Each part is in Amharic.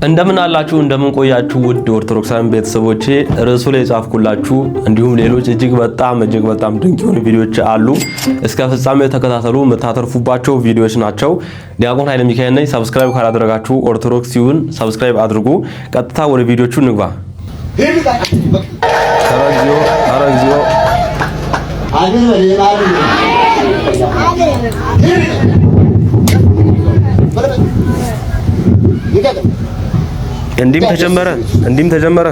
እንደምን አላችሁ እንደምን ቆያችሁ ውድ ኦርቶዶክሳውያን ቤተሰቦቼ ርዕሱ ላይ ጻፍኩላችሁ እንዲሁም ሌሎች እጅግ በጣም ድንቅ የሆኑ ቪዲዮዎች አሉ እስከ ፍጻሜው ተከታተሉ መታተርፉባቸው ቪዲዮዎች ናቸው ዲያቆን ኃይለ ሚካኤል ነኝ ሰብስክራይብ ካላደረጋችሁ ኦርቶዶክስ ቲዩብን ሰብስክራይብ አድርጉ ቀጥታ ወደ ቪዲዮቹ እንግባ አረግዚዮ እንዲም ተጀመረ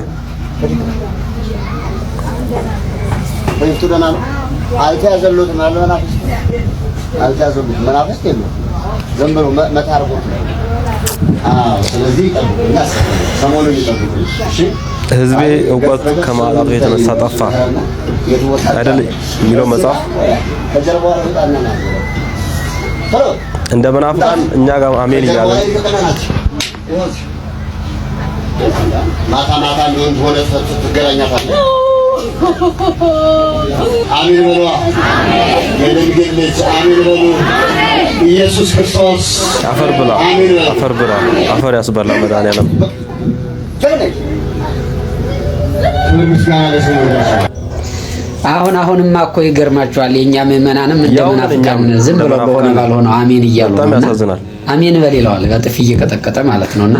በይቱደና አልተያዘሉት ማለናፈስ አልተያዘሉት መናፈስ የለም ዘምሮ መታረቁት ስለዚህ ሰሞኑን ይጠብቁ እሺ ህዝቤ ዕውቀት ከማጣቱ የተነሳ ጠፋ አይደል የሚለው መጽሐፍ እንደ መናፍቃን እኛ ጋር አሜን ይላል ማታ ምን ሆነ ትገናኛታለህ አሜን በሉ የደንገለች አሜን በሉ ኢየሱስ ክርስቶስ አፈር ያስበላ መድኃኒዓለም አሁንማ እኮ ይገርማችኋል የኛ ምእመናንም እንደምናፍቃን ዝም ብሎ በሆነ ባልሆነው አሜን እያሉ ነው አሜን በሌላው በጥፊ እየቀጠቀጠ ማለት ነውና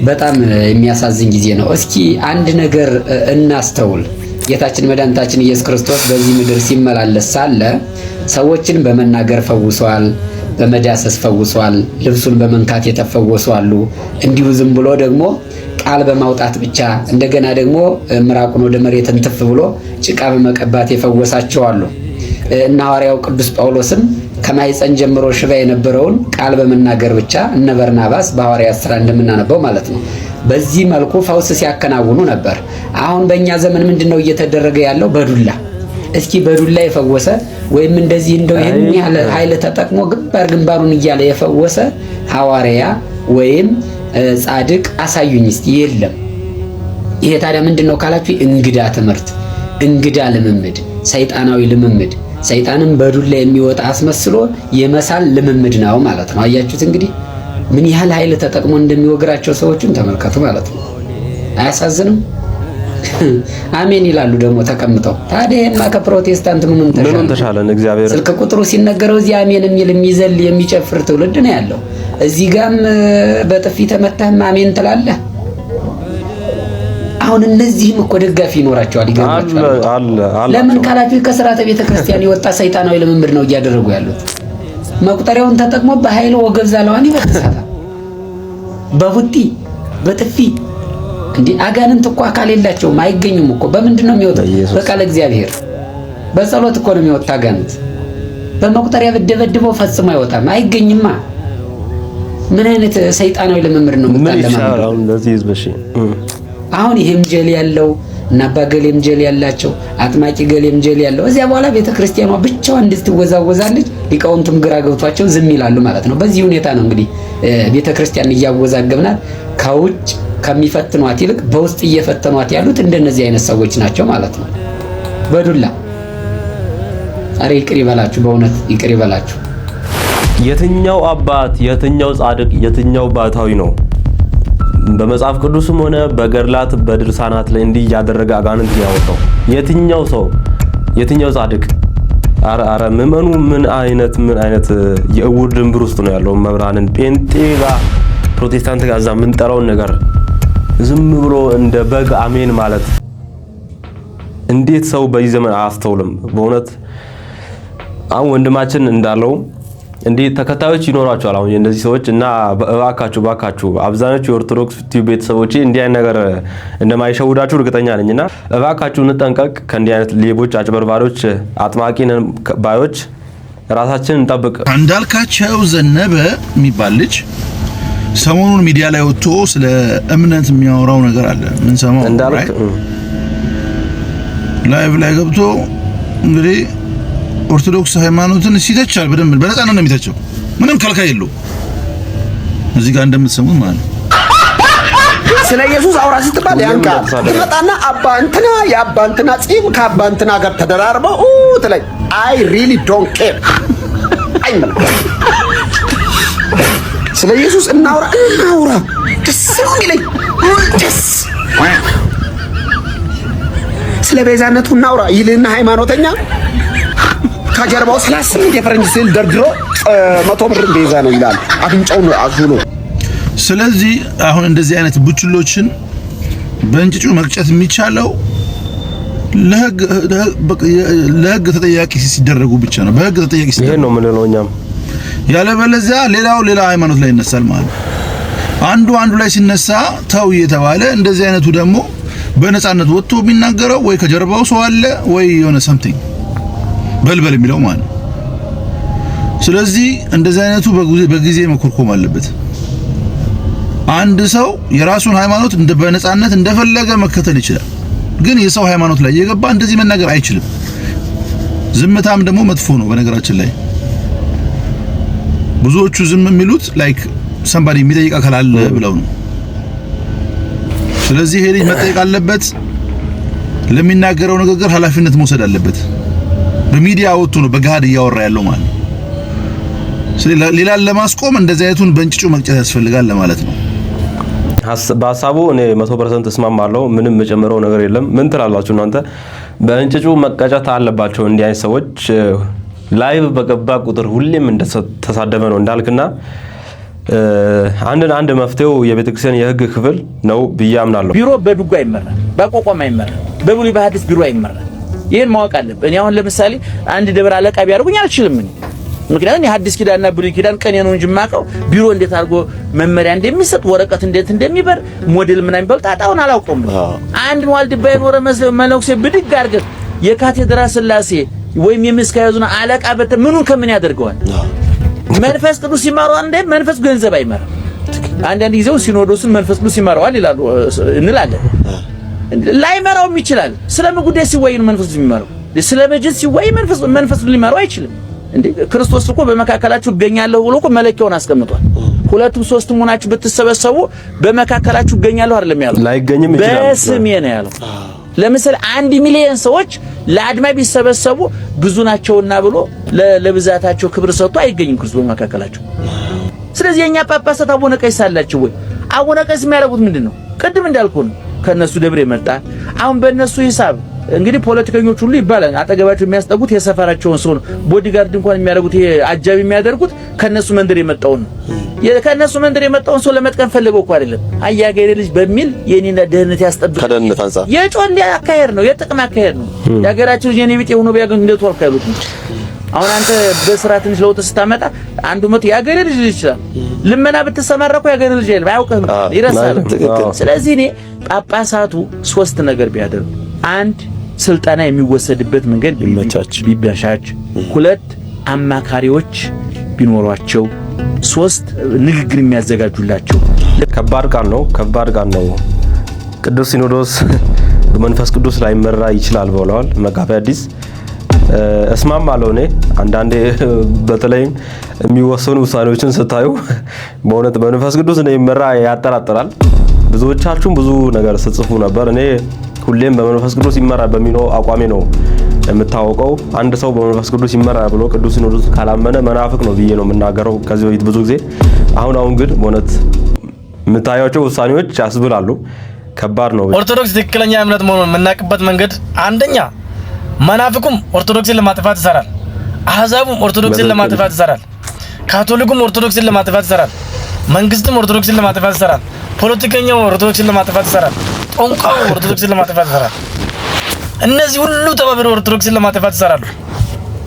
በጣም የሚያሳዝን ጊዜ ነው እስኪ አንድ ነገር እናስተውል ጌታችን መድኃኒታችን ኢየሱስ ክርስቶስ በዚህ ምድር ሲመላለስ ሳለ ሰዎችን በመናገር ፈውሷል በመዳሰስ ፈውሷል ልብሱን በመንካት የተፈወሱ አሉ እንዲሁ ዝም ብሎ ደግሞ ቃል በማውጣት ብቻ እንደገና ደግሞ ምራቁን ወደ መሬት እንትፍ ብሎ ጭቃ በመቀባት የፈወሳቸው አሉ እና ሐዋርያው ቅዱስ ጳውሎስም ከማይፀን ጀምሮ ሽባ የነበረውን ቃል በመናገር ብቻ እነ በርናባስ በሐዋርያት ሥራ እንደምናነበው ማለት ነው በዚህ መልኩ ፈውስ ሲያከናውኑ ነበር አሁን በእኛ ዘመን ምንድነው እየተደረገ ያለው በዱላ እስኪ በዱላ የፈወሰ ወይም እንደዚህ እንደው ይሄን ያለ ኃይል ተጠቅሞ ግንባሩን እያለ የፈወሰ ሐዋርያ ወይም ጻድቅ አሳዩኝ እስቲ የለም ይሄ ታዲያ ምንድነው ካላችሁ እንግዳ ትምህርት እንግዳ ልምምድ ሰይጣናዊ ልምምድ ሰይጣንም በዱላ የሚወጣ አስመስሎ የመሳል ልምምድ ነው ማለት ነው አያችሁት እንግዲህ ምን ያህል ኃይል ተጠቅሞ እንደሚወግራቸው ሰዎችን ተመልከቱ ማለት ነው አያሳዝንም አሜን ይላሉ ደግሞ ተቀምጠው ታዲያ እና ከፕሮቴስታንት ምንም ተሻለን እግዚአብሔር ስልክ ቁጥሩ ሲነገረው እዚህ አሜን የሚል የሚዘል የሚጨፍር ትውልድ ነው ያለው እዚህ ጋም በጥፊ ተመታህም አሜን ትላለህ አሁን እነዚህም እኮ ደጋፊ ይኖራቸዋል ይገርማቸዋል ለምን ካላችሁ ከሥርዓተ ቤተክርስቲያን የወጣ ሰይጣናዊ ልምምድ ነው እያደረጉ ያሉት መቁጠሪያውን ተጠቅሞ በኃይል ወገብ ዛላዋን ይበጥሳታል በቡጢ በጥፊ እንዴ አጋንንት እኮ አካል የላቸውም አይገኙም እኮ በምንድነው የሚወጣው በቃለ እግዚአብሔር በጸሎት እኮ ነው የሚወጣ አጋንንት በመቁጠሪያ በደበደበው ፈጽሞ አይወጣም አይገኝማ ምን አይነት ሰይጣናዊ ልምምድ ነው የምታለማው እንደዚህ ይዝበሽ አሁን ይሄም ጀል ያለው እና ባገሌም ጀል ያላቸው አጥማቂ ገሌም ጀል ያለው እዚያ በኋላ ቤተክርስቲያኗ ብቻዋን እንድትወዛወዛለች ሊቃውንቱም ግራ ገብቷቸው ዝም ይላሉ ማለት ነው በዚህ ሁኔታ ነው እንግዲህ ቤተክርስቲያን እያወዛገብናት ከውጭ ከሚፈትኗት ይልቅ በውስጥ እየፈተኗት ያሉት እንደነዚህ አይነት ሰዎች ናቸው ማለት ነው በዱላ አሬ ይቅር ይበላችሁ በእውነት ይቅር ይበላችሁ የትኛው አባት የትኛው ጻድቅ የትኛው ባታዊ ነው በመጽሐፍ ቅዱስም ሆነ በገድላት በድርሳናት ላይ እንዲህ ያደረገ አጋንንት ያወጣው የትኛው ጻድቅ አረ ምመኑ ምን አይነት የእውር ድንብር ውስጥ ነው ያለው መብራንን ጴንጤ ጋር ፕሮቴስታንት ጋር ዛም እንጠራውን ነገር ዝም ብሎ እንደ በግ አሜን ማለት እንዴት ሰው በዚህ ዘመን አያስተውልም በእውነት አሁን ወንድማችን እንዳለው እንዴ ተከታዮች ይኖራቸዋል አሁን እነዚህ ሰዎች እና እባካችሁ አብዛኞቹ የኦርቶዶክስ ቲዩብ ቤተሰቦች እንዲህ አይነት ነገር እንደማይሸውዳችሁ እርግጠኛ ነኝና እባካችሁ እንጠንቀቅ ከእንዲህ አይነት ሌቦች አጭበርባሪዎች አጥማቂን ባዮች ራሳችንን እንጠብቅ እንዳልካቸው ዘነበ የሚባል ልጅ ሰሞኑን ሚዲያ ላይ ወጥቶ ስለ እምነት የሚያወራው ነገር አለ ምን ሰማው እንዳልክ ላይቭ ላይ ገብቶ እንግዲህ ኦርቶዶክስ ሃይማኖትን ሲተቻል በደንብ በነፃነት ነው የሚተቸው ምንም ከልካይ የለው እዚህ ጋር እንደምትሰሙት ማለት ነው ስለ ኢየሱስ አውራ ስትባል ያንቃል ትመጣና አባንትና ያባንትና ጺም ከአባንትና ጋር ተደራርበው ትለኝ I really don't care ስለ ኢየሱስ እናውራ ደስ ነው የሚለኝ ደስ ስለ ቤዛነቱ እናውራ ይልና ሃይማኖተኛ ከጀርባው 38 የፈረንጅ ስዕል ደርድሮ 100 ብር ቤዛ ነው ይላል አፍንጫውን አዙሎ። ስለዚህ አሁን እንደዚህ አይነት ቡችሎችን በእንጭጩ መቅጨት የሚቻለው ለህግ ተጠያቂ ሲደረጉ ብቻ ነው። በህግ ተጠያቂ ሲደረጉ ይሄን ነው የምንለው እኛም። ያለበለዚያ ሌላ ሃይማኖት ላይ ይነሳል ማለት ነው። አንዱ ላይ ሲነሳ ተው እየተባለ እንደዚህ አይነቱ ደግሞ በነፃነት ወጥቶ የሚናገረው ወይ ከጀርባው ሰው አለ ወይ የሆነ something በልበል የሚለው ማለት ነው። ስለዚህ እንደዚህ አይነቱ በጊዜ መኮርኮም አለበት። አንድ ሰው የራሱን ሃይማኖት በነፃነት እንደፈለገ መከተል ይችላል። ግን የሰው ሃይማኖት ላይ የገባ እንደዚህ መናገር አይችልም። ዝምታም ደግሞ መጥፎ ነው። በነገራችን ላይ ብዙዎቹ ዝም የሚሉት ላይክ somebody የሚጠይቅ አካል አለ ብለው ነው። ስለዚህ ይሄ ልጅ መጠየቅ አለበት። ለሚናገረው ንግግር ኃላፊነት መውሰድ አለበት። በሚዲያ ወጥቶ ነው በጋድ እያወራ ያለው ማለት ነው። ስለዚህ ሌላን ለማስቆም እንደዚህ አይነቱን በእንጭጩ መቅጨት ያስፈልጋል ለማለት ነው። በሐሳቡ እኔ 100% እስማማለሁ። ምንም የጨመረው ነገር የለም። ምን ትላላችሁ እናንተ? በእንጭጩ መቀጨት አለባቸው እንዲህ አይነት ሰዎች። ላይቭ በገባ ቁጥር ሁሌም እንደተሳደበ ነው እንዳልክና አንድ መፍትሄው የቤተክርስቲያን የህግ ክፍል ነው ብዬ አምናለሁ። ቢሮ በዱጋ ይመራል፣ በቆቋም አይመራል፣ በብሉይ በሐዲስ ቢሮ አይመራል። ይሄን ማወቅ አለብን። እኔ አሁን ለምሳሌ አንድ ደብረ አለቃ ቢያደርጉኝ አልችልም እኔ። ምክንያቱም የሐዲስ ኪዳንና ብሉይ ኪዳን ቀኔ ነው እንጂ ማቀው ቢሮ እንዴት አድርጎ መመሪያ እንደሚሰጥ ወረቀት እንዴት እንደሚበር ሞዴል ምናምን በልጣ ጣጣውን አላውቀውም። አንድ ዋልድባ የኖረ መነኩሴ ብድግ አድርገህ የካቴድራል ሥላሴ ወይም የምስካየዙና አለቃ ምኑን ከምን ያደርገዋል? መንፈስ ቅዱስ ይማረው እንደ መንፈስ ገንዘብ አይመራም። አንዳንድ ጊዜው ሲኖዶስን መንፈስ ቅዱስ ይማረዋል ይላሉ እንላለን። ላይመራውም ይችላል። ስለምን ጉዳይ ሲወይ ነው መንፈስ የሚመራው? ስለመጀት ሲወይ መንፈስ ሊመራው አይችልም። እንዴ ክርስቶስ እኮ በመካከላችሁ እገኛለሁ ብሎ እኮ መለኪያውን አስቀምጧል። ሁለቱም ሶስቱም ሆናችሁ ብትሰበሰቡ በመካከላችሁ እገኛለሁ አይደለም ያለው፣ ላይገኝም ይችላል በስሜ ነው ያለው። ለምሳሌ 1 ሚሊዮን ሰዎች ለአድማ ቢሰበሰቡ ብዙ ናቸውና ብሎ ለብዛታቸው ክብር ሰጥቶ አይገኝም ክርስቶስ በመካከላቸው። ስለዚህ የኛ ጳጳሳት አቡነ ቀሲስ አላቸው ወይ? አቡነ ቀሲስ የሚያደርጉት ምንድነው? ቅድም እንዳልኩ ነው ከነሱ ደብር የመጣ አሁን በእነሱ ሂሳብ እንግዲህ ፖለቲከኞች ሁሉ ይባላል አጠገባቸው የሚያስጠጉት የሰፈራቸውን ሰው ነው። ቦዲጋርድ እንኳን የሚያደርጉት ይሄ አጃቢ የሚያደርጉት ከነሱ መንደር የመጣውን ነው። ከነሱ መንደር የመጣውን ሰው ለመጥቀም ፈልገው እኮ አይደለም። አያገሬ ልጅ በሚል የኔና ደህንነት ያስጠብቅ ከደህንነት አንፃር የጮሌ አካሄድ ነው፣ የጥቅም አካሄድ ነው። ያገራችን ልጅ የኔ ቢጤ ሆኖ ቢያገኝ እንደቱ አልካሉት። አሁን አንተ በስራ ትንሽ ለውጥ ስታመጣ አንዱ መቶ ያገሬ ልጅ ይችላል። ልመና ብትሰማራኩ ያገሬ ልጅ አይደለም፣ አያውቅም፣ ይረሳል። ስለዚህ እኔ ጳጳሳቱ 3 ነገር ቢያደርጉ፣ 1 ስልጣና የሚወሰድበት መንገድ ቢመቻች፣ 2 አማካሪዎች ቢኖሯቸው፣ 3 ንግግር የሚያዘጋጁላቸው። ከባድ ቃል ነው። ቅዱስ ሲኖዶስ በመንፈስ ቅዱስ ላይ መራ ይችላል ብለዋል መጋቤ ሐዲስ። እስማማለሁ። እኔ አንዳንዴ በተለይም የሚወሰኑ ውሳኔዎችን ስታዩ በእውነት በመንፈስ ቅዱስ ነው የሚመራ ያጠራጥራል። ብዙዎቻችሁም ብዙ ነገር ጽፉ ነበር። እኔ ሁሌም በመንፈስ ቅዱስ ይመራ በሚለው አቋሜ ነው የምታወቀው። አንድ ሰው በመንፈስ ቅዱስ ይመራ ብሎ ቅዱስ ሲኖዶስ ካላመነ መናፍቅ ነው ብዬ ነው የምናገረው ከዚህ በፊት ብዙ ጊዜ። አሁን ግን በእውነት የምታያቸው ውሳኔዎች ያስብላሉ። ከባድ ነው። ኦርቶዶክስ ትክክለኛ እምነት መሆኑን የምናውቅበት መንገድ አንደኛ መናፍቁም ኦርቶዶክስን ለማጥፋት ይሰራል፣ አህዛቡም ኦርቶዶክስን ለማጥፋት ይሰራል፣ ካቶሊኩም ኦርቶዶክስን ለማጥፋት ይሰራል፣ መንግስትም ኦርቶዶክስን ለማጥፋት ይሰራል፣ ፖለቲከኛው ኦርቶዶክስን ለማጥፋት ይሰራል፣ ጦንቃው ኦርቶዶክስን ለማጥፋት ይሰራል። እነዚህ ሁሉ ተባብረው ኦርቶዶክስን ለማጥፋት ይሰራሉ።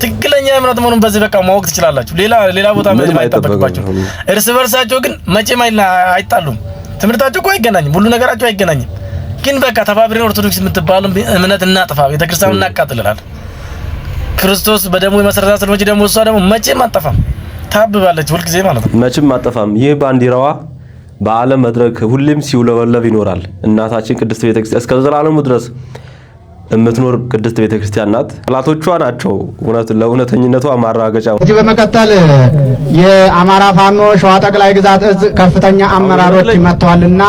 ትክክለኛ እምነት መሆኑን በዚህ በቃ ማወቅ ትችላላችሁ። ሌላ ቦታ ምንም አይጠበቅባችሁ። እርስ በርሳቸው ግን መቼም አይጣሉም። ትምህርታቸው እኮ አይገናኝም፣ ሁሉ ነገራቸው አይገናኝም። ግን በቃ ተባብረን ኦርቶዶክስ የምትባለው እምነት እናጥፋ፣ ቤተክርስቲያኑን እናቃጥልላል። ክርስቶስ በደሙ የመሰረታት ስለሆነ ደግሞ እሷ ደግሞ መቼም አጠፋም፣ ታብባለች ሁልጊዜ ማለት ነው። መቼም አጠፋም። ይህ ባንዲራዋ በዓለም መድረክ ሁሌም ሲውለበለብ ይኖራል። እናታችን ቅድስት ቤተክርስቲያን እስከ ዘላለሙ ድረስ የምትኖር ቅድስት ቤተክርስቲያን ናት። ጠላቶቿ ናቸው ለእውነተኝነቷ ማራገጫ። ከዚህ በመቀጠል የአማራ ፋኖ ሸዋ ጠቅላይ ግዛት እዝ ከፍተኛ አመራሮች መጥተዋልና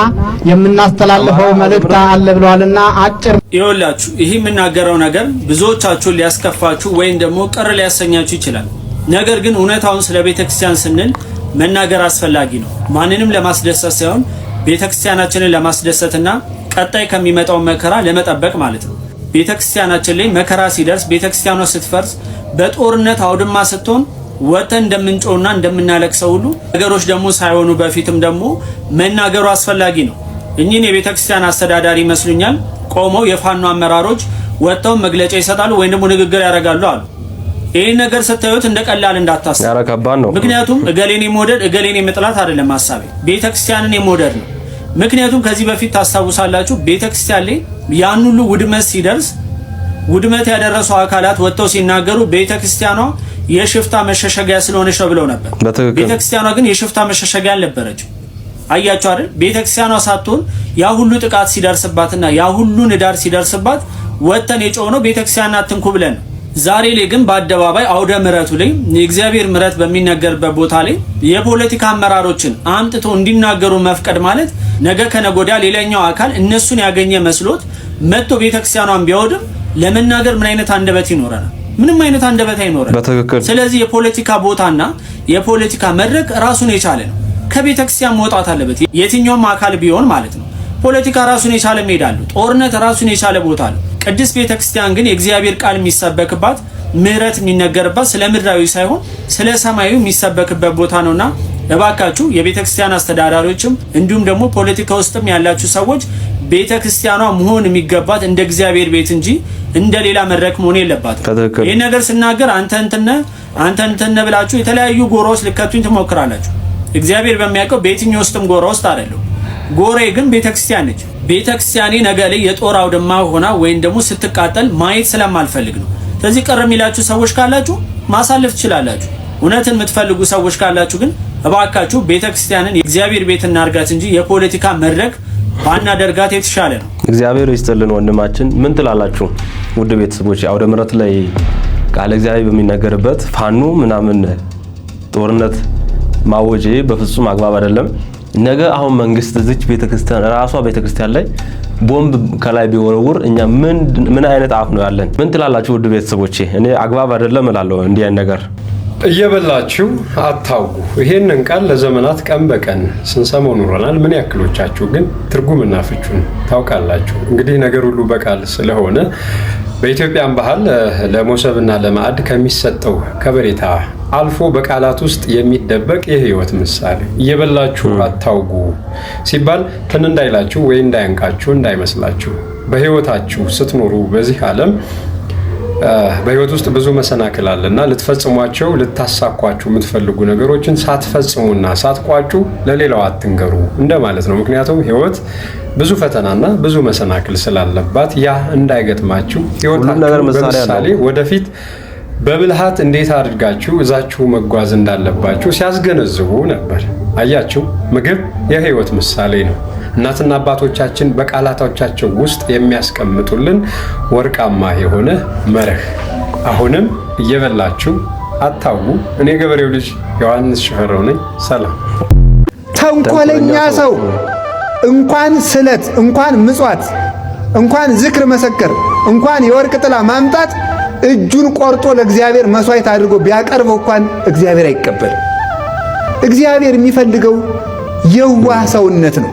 የምናስተላልፈው መልእክት አለ ብለዋልና አጭር ይኸውላችሁ። ይህ የምናገረው ነገር ብዙዎቻችሁን ሊያስከፋችሁ ወይም ደግሞ ቅር ሊያሰኛችሁ ይችላል። ነገር ግን እውነታውን ስለ ቤተክርስቲያን ስንል መናገር አስፈላጊ ነው። ማንንም ለማስደሰት ሳይሆን ቤተክርስቲያናችንን ለማስደሰትና ቀጣይ ከሚመጣው መከራ ለመጠበቅ ማለት ነው። ቤተክርስቲያናችን ላይ መከራ ሲደርስ፣ ቤተክርስቲያኗ ስትፈርስ፣ በጦርነት አውድማ ስትሆን ወተን እንደምንጮና እንደምናለቅሰው ሁሉ ነገሮች ደግሞ ሳይሆኑ በፊትም ደግሞ መናገሩ አስፈላጊ ነው። እኚህን የቤተክርስቲያን አስተዳዳሪ ይመስሉኛል ቆመው የፋኖ አመራሮች ወጥተው መግለጫ ይሰጣሉ ወይም ደግሞ ንግግር ያደርጋሉ አሉ። ይሄ ነገር ስታዩት እንደቀላል እንዳታስቡ። ምክንያቱም እገሌን የመውደድ እገሌን የመጥላት አይደለም ሐሳቤ፣ ቤተክርስቲያንን የመውደድ ነው። ምክንያቱም ከዚህ በፊት ታስታውሳላችሁ ቤተክርስቲያን ላይ ያን ሁሉ ውድመት ሲደርስ ውድመት ያደረሱ አካላት ወጥተው ሲናገሩ ቤተክርስቲያኗ የሽፍታ መሸሸጊያ ስለሆነች ነው ብለው ነበር። ቤተክርስቲያኗ ግን የሽፍታ መሸሸጊያ አልነበረችም። አያችሁ አይደል? ቤተክርስቲያኗ ሳትሆን ያ ሁሉ ጥቃት ሲደርስባትና ያ ሁሉ ንዳር ሲደርስባት ወጥተን የጮህነው ቤተክርስቲያን አትንኩ ብለን። ዛሬ ላይ ግን በአደባባይ አውደ ምሕረቱ ላይ የእግዚአብሔር ምሕረት በሚነገርበት ቦታ ላይ የፖለቲካ አመራሮችን አምጥቶ እንዲናገሩ መፍቀድ ማለት ነገ ከነጎዳ ሌላኛው አካል እነሱን ያገኘ መስሎት መጥቶ ቤተክርስቲያኗን ቢያወድም ለመናገር ምን አይነት አንደበት ይኖረናል? ምንም አይነት አንደበት አይኖረንም። ስለዚህ የፖለቲካ ቦታና የፖለቲካ መድረክ ራሱን የቻለ ነው። ከቤተክርስቲያን መውጣት አለበት የትኛውም አካል ቢሆን ማለት ነው። ፖለቲካ ራሱን የቻለ ሜዳ አለው። ጦርነት ራሱን የቻለ ቦታ አለው። ቅድስት ቤተክርስቲያን ግን የእግዚአብሔር ቃል የሚሰበክባት ምሕረት የሚነገርባት ስለ ምድራዊ ሳይሆን ስለ ሰማያዊ የሚሰበክበት ቦታ ነውና እባካችሁ የቤተክርስቲያን አስተዳዳሪዎችም እንዲሁም ደግሞ ፖለቲካ ውስጥም ያላችሁ ሰዎች ቤተክርስቲያኗ መሆን የሚገባት እንደ እግዚአብሔር ቤት እንጂ እንደ ሌላ መድረክ መሆን የለባትም። ይሄ ነገር ስናገር አንተ እንተነ ብላችሁ የተለያዩ ጎራዎች ልከቱኝ ትሞክራላችሁ። እግዚአብሔር በሚያውቀው በየትኛው ውስጥም ጎራ ውስጥ አይደለም። ጎሬ ግን ቤተክርስቲያን ነች። ቤተክርስቲያኔ ነገ ላይ የጦር አውድማ ሆና ወይም ደግሞ ስትቃጠል ማየት ስለማልፈልግ ነው። ስለዚህ ቀር የሚላችሁ ሰዎች ካላችሁ ማሳለፍ ትችላላችሁ። እውነትን የምትፈልጉ ሰዎች ካላችሁ ግን እባካችሁ ቤተክርስቲያንን የእግዚአብሔር ቤት እናርጋት እንጂ የፖለቲካ መድረክ ባናደርጋት የተሻለ ነው። እግዚአብሔር ይስጥልን። ወንድማችን ምን ትላላችሁ? ውድ ቤተሰቦች አውደ ምሕረት ላይ ቃል እግዚአብሔር በሚነገርበት ፋኖ ምናምን ጦርነት ማወጄ በፍጹም አግባብ አይደለም። ነገ አሁን መንግስት እዚች ቤተክርስቲያን ራሷ ቤተክርስቲያን ላይ ቦምብ ከላይ ቢወረውር እኛ ምን አይነት አፍ ነው ያለን? ምን ትላላችሁ ውድ ቤተሰቦቼ? እኔ አግባብ አይደለም እላለሁ እንዲህ አይነት ነገር። እየበላችሁ አታውጉ። ይሄንን ቃል ለዘመናት ቀን በቀን ስንሰማው ኖረናል። ምን ያክሎቻችሁ ግን ትርጉምና ፍቹን ታውቃላችሁ? እንግዲህ ነገር ሁሉ በቃል ስለሆነ በኢትዮጵያን ባህል ለሞሰብና ለማዕድ ከሚሰጠው ከበሬታ አልፎ በቃላት ውስጥ የሚደበቅ የህይወት ምሳሌ እየበላችሁ አታውጉ ሲባል ትን እንዳይላችሁ ወይ እንዳያንቃችሁ እንዳይመስላችሁ። በህይወታችሁ ስትኖሩ በዚህ ዓለም በህይወት ውስጥ ብዙ መሰናክል አለና ልትፈጽሟቸው ልታሳኳችሁ የምትፈልጉ ነገሮችን ሳትፈጽሙና ሳትቋጩ ለሌላው አትንገሩ እንደማለት ነው። ምክንያቱም ህይወት ብዙ ፈተናና ብዙ መሰናክል ስላለባት ያ እንዳይገጥማችሁ ህይወታችሁ በምሳሌ ወደፊት በብልሃት እንዴት አድርጋችሁ እዛችሁ መጓዝ እንዳለባችሁ ሲያስገነዝቡ ነበር። አያችሁ፣ ምግብ የህይወት ምሳሌ ነው። እናትና አባቶቻችን በቃላቶቻቸው ውስጥ የሚያስቀምጡልን ወርቃማ የሆነ መርህ። አሁንም እየበላችሁ አታውጉ። እኔ ገበሬው ልጅ ዮሐንስ ሽፈራው ነኝ። ሰላም። ተንኮለኛ ሰው እንኳን ስለት፣ እንኳን ምጽዋት፣ እንኳን ዝክር መሰከር፣ እንኳን የወርቅ ጥላ ማምጣት እጁን ቆርጦ ለእግዚአብሔር መስዋዕት አድርጎ ቢያቀርበው እንኳን እግዚአብሔር አይቀበልም። እግዚአብሔር የሚፈልገው የዋህ ሰውነት ነው።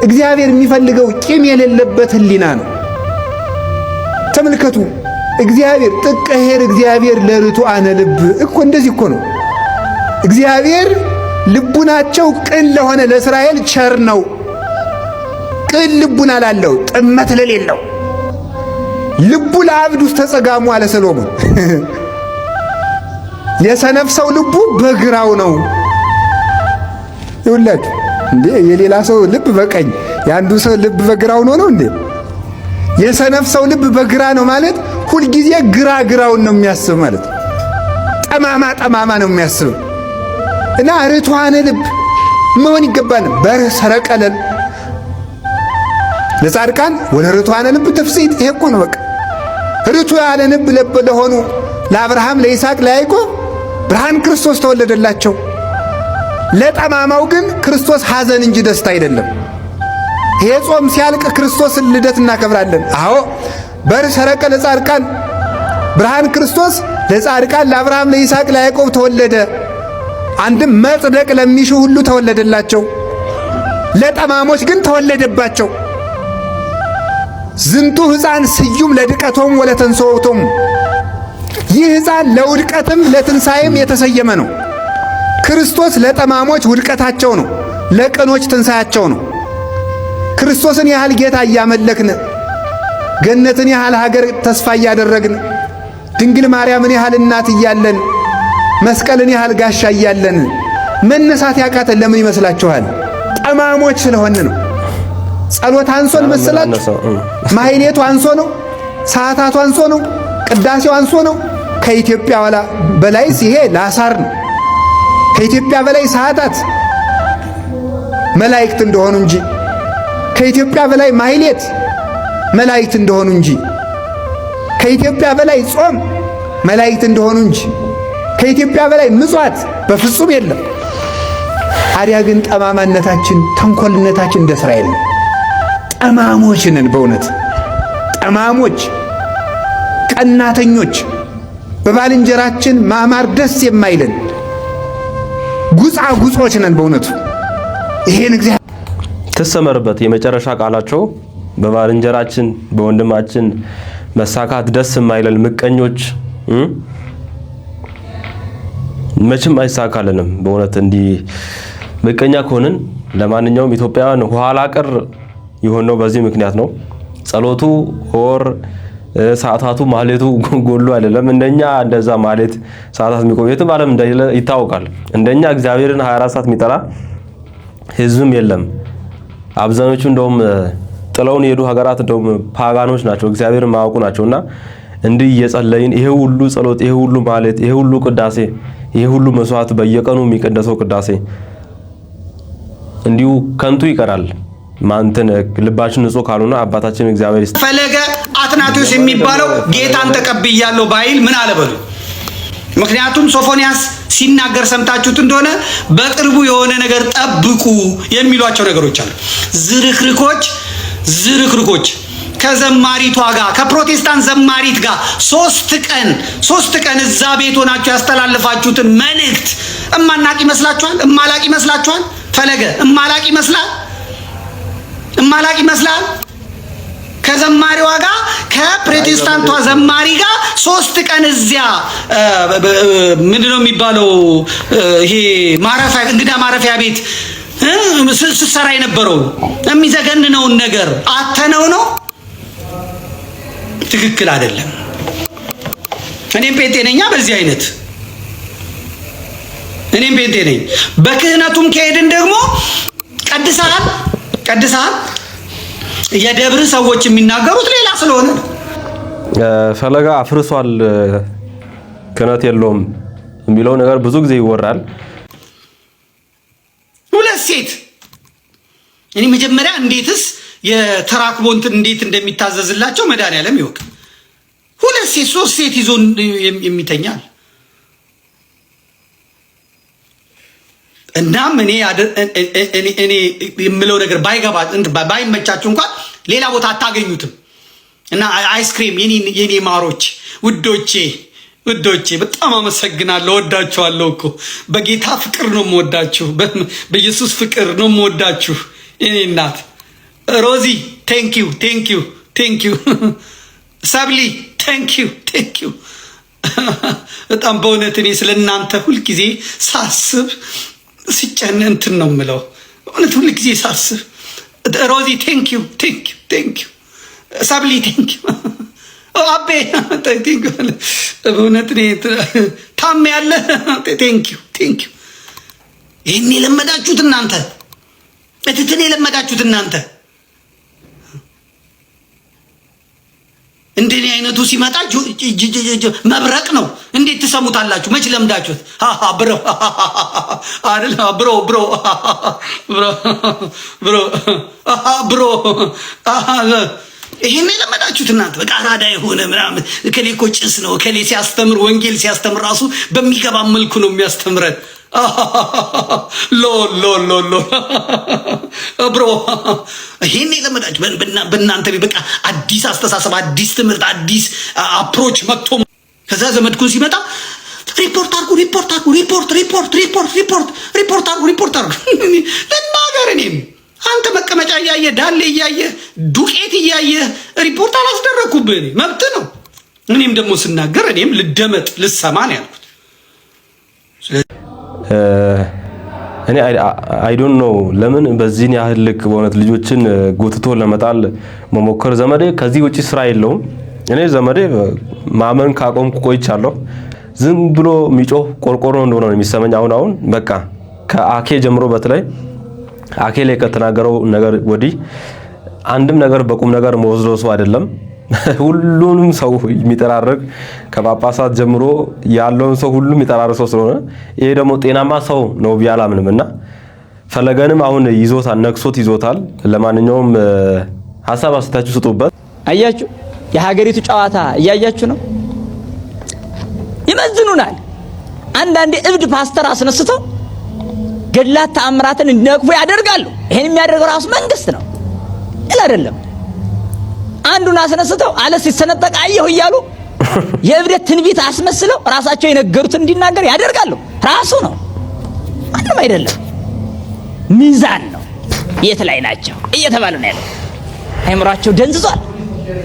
እግዚአብሔር የሚፈልገው ቂም የሌለበት ህሊና ነው። ተመልከቱ፣ እግዚአብሔር ጥቀ ኄር እግዚአብሔር ለርቱዓነ ልብ እኮ እንደዚህ እኮ ነው። እግዚአብሔር ልቡናቸው ቅን ለሆነ ለእስራኤል ቸር ነው። ቅን ልቡና ላለው ጥመት ለሌለው ልቡ ለአብድ ውስጥ ተጸጋሙ አለ ሰሎሞን። የሰነፍ ሰው ልቡ በግራው ነው። ይኸውላችሁ እንዴ የሌላ ሰው ልብ በቀኝ የአንዱ ሰው ልብ በግራው ነው እንዴ? የሰነፍ ሰው ልብ በግራ ነው ማለት ሁልጊዜ ግራውን ነው የሚያስብ ማለት፣ ጠማማ ነው የሚያስብ እና ርቱዓነ ልብ መሆን ይገባል። በሰረቀለል ለጻድቃን ወደ ርቱዓነ ልብ ተፍሲት። ይሄ እኮ ነው በቃ ርቱዓነ ልብ ለሆኑ ለአብርሃም፣ ለይስሐቅ፣ ለያዕቆብ ብርሃን ክርስቶስ ተወለደላቸው። ለጠማማው ግን ክርስቶስ ሐዘን እንጂ ደስታ አይደለም። ይሄ ጾም ሲያልቅ ክርስቶስን ልደት እናከብራለን። አዎ በሰረቀ ለጻድቃን ብርሃን ክርስቶስ ለጻድቃን ለአብርሃም፣ ለይስሐቅ፣ ለያዕቆብ ተወለደ። አንድም መጽደቅ ለሚሹ ሁሉ ተወለደላቸው፣ ለጠማሞች ግን ተወለደባቸው። ዝንቱ ሕፃን ስዩም ለድቀቶም ወለተንሥኦቶም፣ ይህ ሕፃን ለውድቀትም ለትንሣኤም የተሰየመ ነው። ክርስቶስ ለጠማሞች ውድቀታቸው ነው፣ ለቅኖች ትንሣኤያቸው ነው። ክርስቶስን ያህል ጌታ እያመለክን፣ ገነትን ያህል ሀገር ተስፋ እያደረግን፣ ድንግል ማርያምን ያህል እናት እያለን፣ መስቀልን ያህል ጋሻ እያለን መነሳት ያቃተን ለምን ይመስላችኋል? ጠማሞች ስለሆን ነው። ጸሎት አንሶን መሰላችሁ? ማህሌቱ አንሶ ነው? ሰዓታቱ አንሶ ነው? ቅዳሴው አንሶ ነው? ከኢትዮጵያ በላይስ ይሄ ላሳር ነው። ከኢትዮጵያ በላይ ሰዓታት መላእክት እንደሆኑ እንጂ፣ ከኢትዮጵያ በላይ ማህሌት መላእክት እንደሆኑ እንጂ፣ ከኢትዮጵያ በላይ ጾም መላእክት እንደሆኑ እንጂ፣ ከኢትዮጵያ በላይ ምጽዋት በፍጹም የለም። ታዲያ ግን ጠማማነታችን፣ ተንኮልነታችን እንደ እስራኤል ነው። ጠማሞች ነን፣ በእውነት ጠማሞች፣ ቀናተኞች፣ በባልንጀራችን ማማር ደስ የማይለን ጉጻጉጾች ነን በእውነቱ። ይሄን እግዚአብሔር ተሰመረበት። የመጨረሻ ቃላቸው በባልንጀራችን በወንድማችን መሳካት ደስ የማይለን ምቀኞች መቼም አይሳካልንም። በእውነት እንዲህ ምቀኛ ከሆንን ለማንኛውም ኢትዮጵያውያን ኋላ ቀር የሆነው በዚህ ምክንያት ነው። ጸሎቱ ሆር ሰዓታቱ ማህሌቱ ጎሉ አይደለም። እንደኛ እንደዛ ማህሌት ሰዓታት የሚቆየት ዓለም እንደሌለ ይታወቃል። እንደኛ እግዚአብሔርን 24 ሰዓት የሚጠራ ህዝብም የለም። አብዛኞቹ እንደውም ጥለውን የሄዱ ሀገራት እንደውም ፓጋኖች ናቸው፣ እግዚአብሔርን ማያውቁ ናቸውና እንዲህ እየጸለይን ይሄ ሁሉ ጸሎት፣ ይሄ ሁሉ ማህሌት፣ ይሄ ሁሉ ቅዳሴ፣ ይሄ ሁሉ መስዋዕት በየቀኑ የሚቀደሰው ቅዳሴ እንዲሁ ከንቱ ይቀራል። ማንተን ልባችን ንጹህ ካልሆነ አባታችን እግዚአብሔር ፈለገ አትናቴዎስ የሚባለው ጌታን ተቀብያለሁ ባይል ምን አለበሉ? ምክንያቱም ሶፎንያስ ሲናገር ሰምታችሁት እንደሆነ በቅርቡ የሆነ ነገር ጠብቁ የሚሏቸው ነገሮች አሉ። ዝርክርኮች ከዘማሪቷ ጋር ከፕሮቴስታንት ዘማሪት ጋር ሶስት ቀን እዛ ቤት ሆናችሁ ያስተላልፋችሁትን መልእክት እማናቅ ይመስላችኋል? እማላቅ ይመስላችኋል? ፈለገ እማላቅ ይመስላል? ከዘማሪዋ ጋር ከፕሮቴስታንቷ ዘማሪ ጋር 3 ቀን እዚያ ምንድነው የሚባለው ይሄ ማረፊያ እንግዳ ማረፊያ ቤት ስትሰራ የነበረው የሚዘገንነውን ነገር አተነው ነው። ትክክል አይደለም። እኔም ጴንጤ ነኝ። በዚህ አይነት እኔም ጴንጤ ነኝ። በክህነቱም ከሄድን ደግሞ ቀድሰሃል የደብር ሰዎች የሚናገሩት ሌላ ስለሆነ ነው። ፈለጋ አፍርሷል ክህነት የለውም የሚለው ነገር ብዙ ጊዜ ይወራል። ሁለት ሴት እኔ መጀመሪያ እንዴትስ የተራክቦንት እንዴት እንደሚታዘዝላቸው መድኃኒዓለም ይወቅ። 2 ሴት 3 ሴት ይዞ የሚተኛል። እናም እኔ የምለው ነገር ባይመቻችሁ እንኳን ሌላ ቦታ አታገኙትም። እና አይስክሪም የኔ ማሮች ውዶቼ በጣም አመሰግናለሁ። ወዳችኋለሁ እኮ በጌታ ፍቅር ነው የምወዳችሁ፣ በኢየሱስ ፍቅር ነው የምወዳችሁ። የኔ እናት ሮዚ ቴንኪዩ ሰብሊ ቴንኪዩ በጣም በእውነት እኔ ስለ እናንተ ሁልጊዜ ሳስብ ሲጨነን እንትን ነው የምለው። እውነት ሁልጊዜ ሳስብ ሮዚ ቴንኪዩ ሰብሊ ቴንኪዩ አቤ ቴንኪዩ በእውነት እኔ ታም ያለ ቴንኪዩ ይህን የለመዳችሁት እናንተ እትትን የለመዳችሁት እናንተ እንደኔ አይነቱ ሲመጣ መብረቅ ነው። እንዴት ትሰሙታላችሁ? መች ለምዳችሁት? ብሮ ይሄን የለመዳችሁት እናንተ። በቃ አራዳ የሆነ ምናምን እከሌ እኮ ጭስ ነው፣ እከሌ ሲያስተምር ወንጌል ሲያስተምር ራሱ በሚገባ መልኩ ነው የሚያስተምረን። ሎ ብሮ ይሄን የለመዳችሁ በእናንተ በቃ አዲስ አስተሳሰብ፣ አዲስ ትምህርት፣ አዲስ አፕሮች መጥቶ ከዛ ዘመድኩን ሲመጣ ሪፖርት አድርጉ ለናገር። እኔም አንተ መቀመጫ እያየ ዳሌ እያየ ዱቄት እያየ ሪፖርት አላስደረኩብህ፣ መብት ነው። እኔም ደግሞ ስናገር እኔም ልደመጥ ልሰማ ነው ያልኩት። እኔ አይ ዶንት ኖ ለምን በዚህን ያህል ልክ በእውነት ልጆችን ጎትቶ ለመጣል መሞከር። ዘመዴ ከዚህ ውጪ ስራ የለውም። እኔ ዘመዴ ማመን ካቆምኩ ቆይቻለሁ። ዝም ብሎ የሚጮህ ቆርቆሮ እንደሆነ ነው የሚሰማኝ። አሁን በቃ ከአኬ ጀምሮ በተለይ አኬ ላይ ከተናገረው ነገር ወዲህ አንድም ነገር በቁም ነገር መወስዶ ሰው አይደለም። ሁሉንም ሰው የሚጠራረግ ከጳጳሳት ጀምሮ ያለውን ሰው ሁሉም የሚጠራረግ ሰው ስለሆነ ይሄ ደግሞ ጤናማ ሰው ነው ቢያላምንምና ፈለገንም አሁን ይዞታል፣ ነክሶት ይዞታል። ለማንኛውም ሐሳብ አስተያየታችሁ ስጡበት። አያችሁ የሀገሪቱ ጨዋታ እያያችሁ ነው። ይመዝኑናል። አንዳንዴ እብድ ፓስተር አስነስተው ገድላት ተአምራትን እንዲነቅፉ ያደርጋሉ። ይሄን የሚያደርገው ራሱ መንግስት ነው አይደለም። አንዱን አስነስተው አለ ሲሰነጠቅ አየሁ እያሉ የእብደት ትንቢት አስመስለው ራሳቸው የነገሩትን እንዲናገር ያደርጋሉ። ራሱ ነው ማንም አይደለም። ሚዛን ነው። የት ላይ ናቸው እየተባሉ ነው ያለው። አይምሯቸው ደንዝዟል።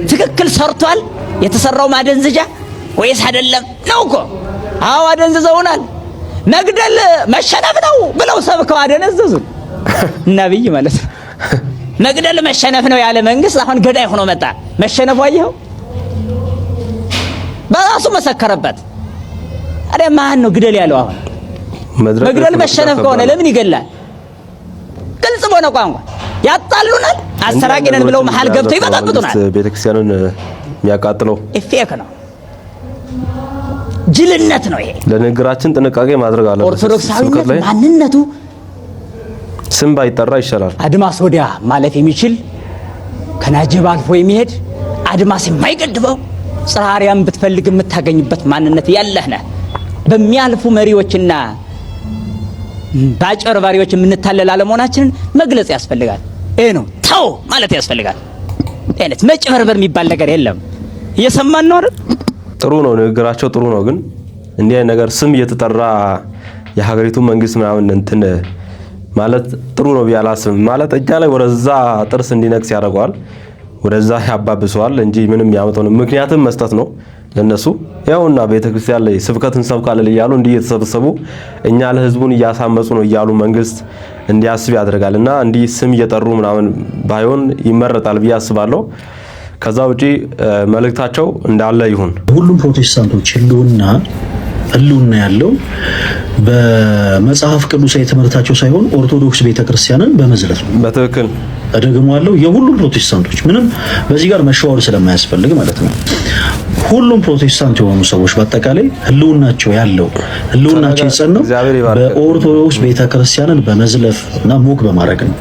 ትክክል ሰርቷል የተሰራው ማደንዘጃ ወይስ አይደለም ነው እኮ። አዎ አደንዝዘውናል። መግደል መሸነፍ ነው ብለው ሰብከው አደነዘዙን። ነብይ ማለት ነው። መግደል መሸነፍ ነው ያለ መንግስት አሁን ገዳይ ሆኖ መጣ። መሸነፉ አየኸው በራሱ መሰከረበት። አረ ማን ነው ግደል ያለው? አሁን መግደል መሸነፍ ከሆነ ለምን ይገላል? ግልጽ በሆነ ቋንቋ ያጣሉናል። አሰራቂ ነን ብለው መሃል ገብተው ይበጣብጡናል። ቤተክርስቲያኑን የሚያቃጥለው ኢፌክ ነው፣ ጅልነት ነው። ይሄ ለንግግራችን ጥንቃቄ ማድረግ አለበት። ኦርቶዶክሳዊነት ማንነቱ ስም ባይጠራ ይሻላል። አድማስ ወዲያ ማለፍ የሚችል ከናጀብ አልፎ የሚሄድ አድማስ የማይገድበው ጽርሐ አርያም ብትፈልግ የምታገኝበት ማንነት ያለህ ነህ። በሚያልፉ መሪዎችና ባጭበርባሪዎች የምንታለል አለመሆናችንን መግለጽ ያስፈልጋል። ይሄ ነው ተው ማለት ያስፈልጋል። አይነት መጭበርበር የሚባል ነገር የለም። እየሰማን ነው አይደል? ጥሩ ነው ንግግራቸው ጥሩ ነው። ግን እንዲህ አይነት ነገር ስም እየተጠራ የሀገሪቱ መንግስት ምናምን እንትን ማለት ጥሩ ነው ቢያላስም ማለት እኛ ላይ ወደዛ ጥርስ እንዲነክስ ያደርገዋል፣ ወደዛ ያባብሰዋል እንጂ ምንም ያመጣው ምክንያቱም መስጠት ነው ለነሱ። ያውና ቤተክርስቲያን ላይ ስብከትን ሰብካለል እያሉ እንዲህ የተሰበሰቡ እኛ ለህዝቡን እያሳመጹ ነው እያሉ መንግስት እንዲያስብ ያደርጋልና እንዲህ ስም እየጠሩ ምናምን ባይሆን ይመረጣል ብዬ አስባለሁ። ከዛ ውጪ መልእክታቸው እንዳለ ይሁን። ሁሉም ፕሮቴስታንቶች ህልውና ያለው በመጽሐፍ ቅዱሳዊ ትምህርታቸው ሳይሆን ኦርቶዶክስ ቤተክርስቲያንን በመዝለፍ ነው። በትክክል እደግመዋለሁ። የሁሉም ፕሮቴስታንቶች ምንም በዚህ ጋር መሻወር ስለማያስፈልግ ማለት ነው። ሁሉም ፕሮቴስታንት የሆኑ ሰዎች በአጠቃላይ ህልውናቸው የጸናው በኦርቶዶክስ ቤተክርስቲያንን በመዝለፍ እና ሞክ በማድረግ ነው።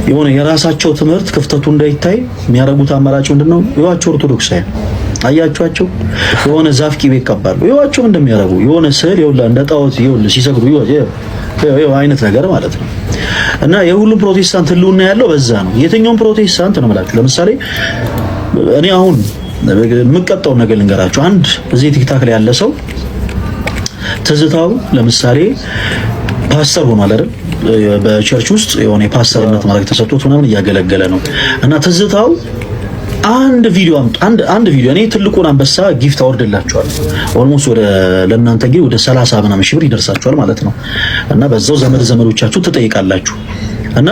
የሆነ የራሳቸው ትምህርት ክፍተቱ እንዳይታይ የሚያደርጉት አማራጭ ምንድነው? ይዋቸው ኦርቶዶክሳዊ አያቸዋቸው የሆነ ዛፍ ቂቤ ይቀባሉ። ይዋቸው እንደሚያደርጉ የሆነ ስዕል ይውላ እንደ ጣዖት ይውል ሲሰግዱ ይው አይነት ነገር ማለት ነው። እና የሁሉም ፕሮቴስታንት ህልውና ያለው በዛ ነው። የትኛውም ፕሮቴስታንት ነው ማለት ለምሳሌ እኔ አሁን የምቀጣው ነገር ልንገራችሁ። አንድ እዚህ ቲክታክ ላይ ያለ ሰው ትዝታው ለምሳሌ ፓስተር ሆኗል አይደል? በቸርች ውስጥ የሆነ የፓስተርነት ማድረግ ተሰጥቶት ምናምን እያገለገለ ነው። እና ትዝታው አንድ ቪዲዮ እኔ ትልቁን አንበሳ ጊፍት አወርድላችኋለሁ። ኦልሞስት ወደ ለእናንተ ግን ወደ 30 ምናምን ሺህ ብር ይደርሳችኋል ማለት ነው። እና በዛው ዘመዶቻችሁ ትጠይቃላችሁ እና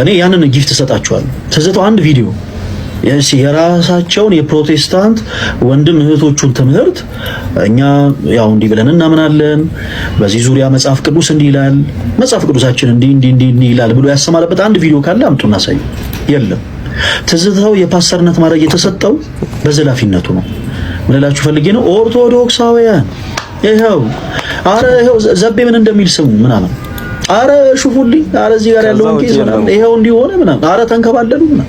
እኔ ያንን ጊፍት እሰጣችኋለሁ። ትዝታው አንድ ቪዲዮ የራሳቸውን የፕሮቴስታንት ወንድም እህቶቹን ትምህርት እኛ ያው እንዲህ ብለን እናምናለን፣ በዚህ ዙሪያ መጽሐፍ ቅዱስ እንዲህ ይላል፣ መጽሐፍ ቅዱሳችን እንዲህ ይላል ብሎ ያሰማለበት አንድ ቪዲዮ ካለ አምጡና ሳይ የለም። ትዝታው የፓስተርነት ማድረግ የተሰጠው በዘላፊነቱ ነው። ምን እላችሁ ፈልጌ ነው ኦርቶዶክሳውያን ይሄው ዘቤ ምን እንደሚል ስሙ ምናምን አረ ሹፉልኝ፣ አረ እዚህ ጋር ያለውን ኬዝ ምናምን ይሄው እንዲሆነ ምናምን አረ ተንከባለሉ ምናምን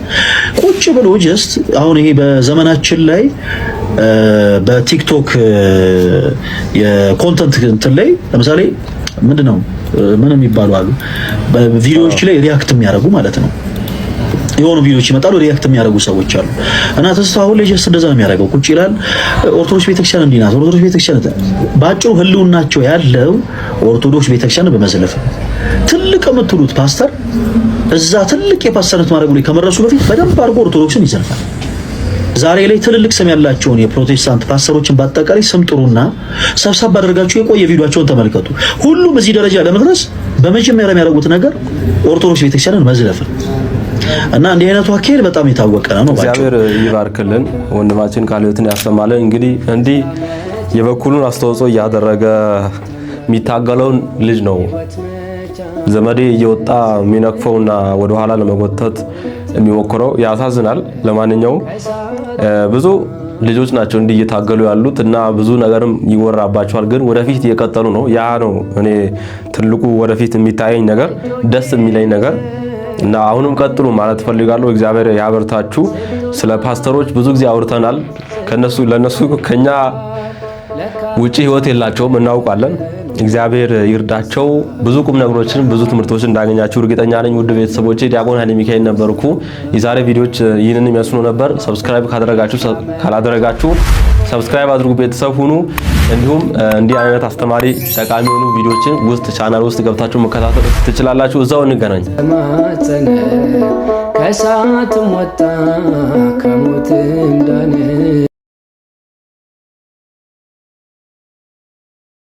ቁጭ ብሎ ጀስት አሁን ይሄ በዘመናችን ላይ በቲክቶክ የኮንተንት እንትን ላይ ለምሳሌ ምንድነው ምን የሚባሉ አሉ በቪዲዮዎች ላይ ሪያክት የሚያደርጉ ማለት ነው። የሆኑ ቪዲዮዎች ይመጣሉ ሪያክት የሚያደርጉ ሰዎች አሉ እና ተስፋው ሁሌ ጀስት እንደዛ ነው የሚያደርገው ቁጭ ይላል ኦርቶዶክስ ቤተክርስቲያን እንዲህ ናት ኦርቶዶክስ ቤተክርስቲያን ባጭሩ ህልውናቸው ያለው ኦርቶዶክስ ቤተክርስቲያን በመዝለፍ ትልቅ የምትሉት ፓስተር እዛ ትልቅ የፓስተርነት ማድረጉ ላይ ከመረሱ በፊት በደንብ አድርጎ ኦርቶዶክስን ይዘልፋል ዛሬ ላይ ትልልቅ ስም ያላቸውን የፕሮቴስታንት ፓስተሮችን በአጠቃላይ ስም ጥሩና ሰብሰብ አድርጋችሁ የቆየ ቪዲዮአቸውን ተመልከቱ ሁሉም እዚህ ደረጃ ለመድረስ በመጀመሪያ የሚያደርጉት ነገር ኦርቶዶክስ ቤተክርስቲያንን መዝለፍ እና እንዲህ አይነቱ አካሄድ በጣም የታወቀ ነው እግዚአብሔር ይባርክልን ወንድማችን ቃልዮትን ያሰማልን እንግዲህ እንዲህ የበኩሉን አስተዋጽኦ ያደረገ የሚታገለውን ልጅ ነው ዘመዴ እየወጣ የሚነክፈውና ወደ ኋላ ለመጎተት የሚሞክረው ያሳዝናል ለማንኛውም ብዙ ልጆች ናቸው እንዲህ እየታገሉ ያሉት እና ብዙ ነገርም ይወራባቸዋል ግን ወደፊት እየቀጠሉ ነው ያ ነው እኔ ትልቁ ወደፊት የሚታየኝ ነገር ደስ የሚለኝ ነገር እና አሁንም ቀጥሉ ማለት ፈልጋለሁ እግዚአብሔር ያበርታችሁ ስለ ፓስተሮች ብዙ ጊዜ አውርተናል ለነሱ ከኛ ውጪ ህይወት የላቸውም እናውቃለን እግዚአብሔር ይርዳቸው ብዙ ቁም ነገሮችን ብዙ ትምህርቶችን እንዳገኛችሁ እርግጠኛ ነኝ ውድ ቤተሰቦቼ ዲያቆን ኃይለ ሚካኤል ነበርኩ የዛሬ ቪዲዮዎች ይህንን የሚያስኑ ነበር ሰብስክራይብ ካላደረጋችሁ ሰብስክራይብ አድርጉ ቤተሰብ ሁኑ እንዲሁም እንዲህ አይነት አስተማሪ ጠቃሚ የሆኑ ቪዲዮዎችን ውስጥ ቻናል ውስጥ ገብታችሁ መከታተል ትችላላችሁ እዛው እንገናኝ ከሳትም ወጣ